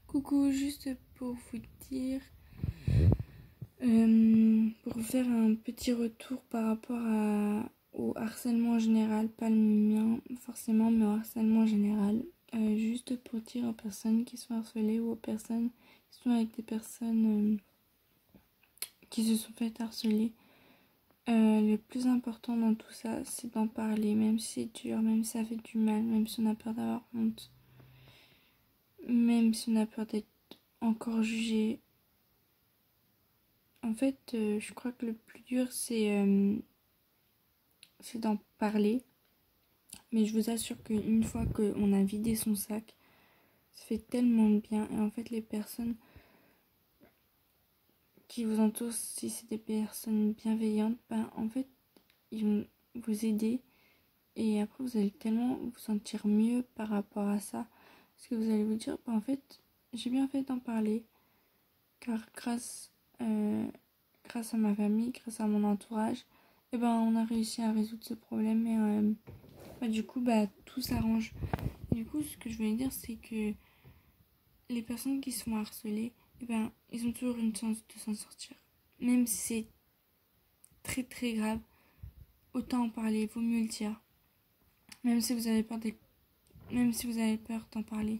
Coucou, juste pour vous dire, pour vous faire un petit retour par rapport au harcèlement en général, pas le mien forcément, mais au harcèlement en général. Juste pour dire aux personnes qui sont harcelées ou aux personnes qui sont avec des personnes qui se sont fait harceler. Le plus important dans tout ça, c'est d'en parler, même si c'est dur, même si ça fait du mal, même si on a peur d'avoir honte, même si on a peur d'être encore jugé. En fait, je crois que le plus dur, c'est d'en parler. Mais je vous assure qu'une fois qu'on a vidé son sac, ça fait tellement de bien. Et en fait, les personnes qui vous entourent, si c'est des personnes bienveillantes, ben, en fait, ils vont vous aider. Et après, vous allez tellement vous sentir mieux par rapport à ça. Parce que vous allez vous dire, ben, en fait, j'ai bien fait d'en parler. Car grâce à ma famille, grâce à mon entourage, et ben, on a réussi à résoudre ce problème. Et du coup, tout s'arrange. Et du coup, ce que je voulais dire, c'est que les personnes qui sont harcelées, et ben, ils ont toujours une chance de s'en sortir. Même si c'est très très grave, autant en parler, vaut mieux le dire. Même si vous avez peur d'en parler,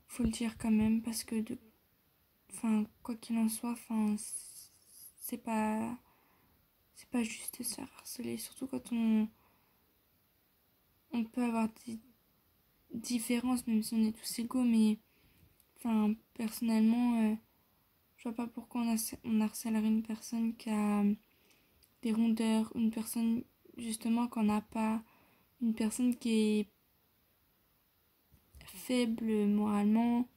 faut le dire quand même, parce que quoi qu'il en soit, c'est pas juste de se faire harceler, surtout quand on peut avoir des différences, même si on est tous égaux, mais personnellement, je vois pas pourquoi on harcèlerait une personne qui a des rondeurs, une personne justement qu'on n'a pas, une personne qui est faible moralement,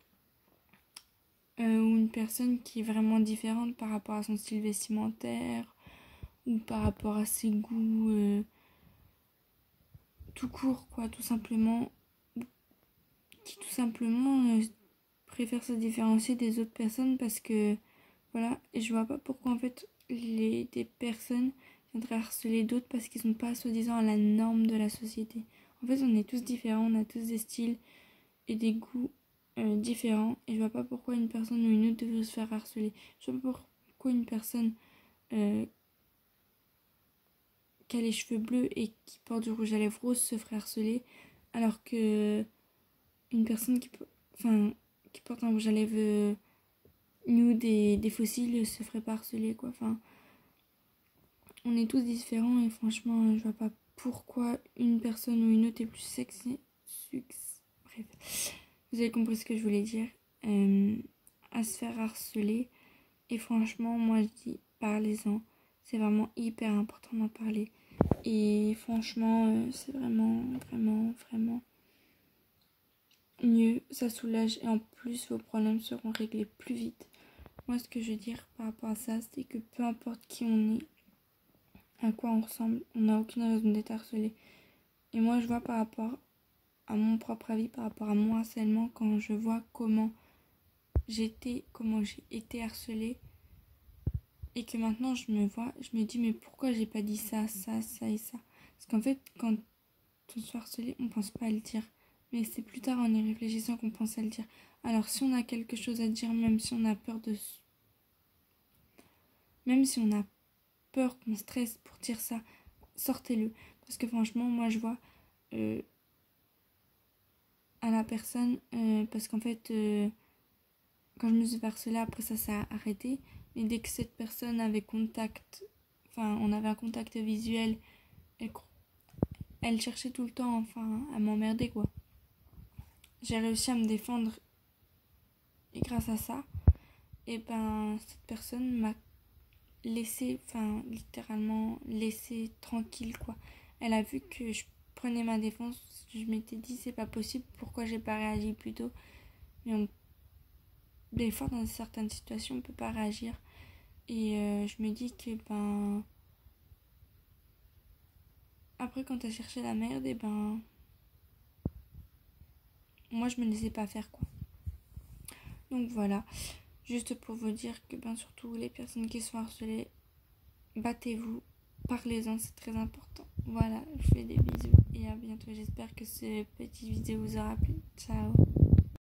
ou une personne qui est vraiment différente par rapport à son style vestimentaire, ou par rapport à ses goûts, tout court quoi, tout simplement, qui tout simplement préfère se différencier des autres personnes parce que voilà. Et je vois pas pourquoi en fait des personnes viendraient harceler d'autres parce qu'ils sont pas soi-disant à la norme de la société. En fait, on est tous différents, on a tous des styles et des goûts différents, et je vois pas pourquoi une personne ou une autre devrait se faire harceler. Je vois pas pourquoi une personne qui a les cheveux bleus et qui porte du rouge à lèvres rose se ferait harceler, alors que une personne qui porte un rouge à lèvres nude et des fossiles se ferait pas harceler quoi. On est tous différents et franchement, je vois pas pourquoi une personne ou une autre est plus sexy. Bref, vous avez compris ce que je voulais dire. À se faire harceler. Et franchement, moi je dis, parlez-en. C'est vraiment hyper important d'en parler. Et franchement, c'est vraiment, vraiment, vraiment mieux. Ça soulage et en plus, vos problèmes seront réglés plus vite. Moi, ce que je veux dire par rapport à ça, c'est que peu importe qui on est, à quoi on ressemble, on n'a aucune raison d'être harcelé. Et moi, je vois par rapport à mon propre avis, par rapport à mon harcèlement, quand je vois comment j'ai été harcelée, et que maintenant je me vois, je me dis mais pourquoi j'ai pas dit ça, ça, ça et ça. Parce qu'en fait, quand on se fait harceler, on pense pas à le dire. Mais c'est plus tard en y réfléchissant qu'on pense à le dire. Alors si on a quelque chose à dire, même si on a peur même si on a peur, qu'on stresse pour dire ça, sortez-le. Parce que franchement, moi je vois à la personne, parce qu'en fait, quand je me suis fait harceler, après ça s'est arrêté. Mais dès que cette personne avait on avait un contact visuel, elle cherchait tout le temps, à m'emmerder quoi. J'ai réussi à me défendre et grâce à ça, et cette personne m'a laissé, littéralement laissé tranquille quoi. Elle a vu que je prenais ma défense, je m'étais dit c'est pas possible, pourquoi j'ai pas réagi plus tôt. Mais des fois dans certaines situations on peut pas réagir, et je me dis que après quand t'as cherché la merde, et moi je me laissais pas faire quoi. Donc voilà, juste pour vous dire que surtout les personnes qui sont harcelées, battez-vous, parlez-en, c'est très important. Voilà, je vous fais des bisous et à bientôt. J'espère que cette petite vidéo vous aura plu. Ciao.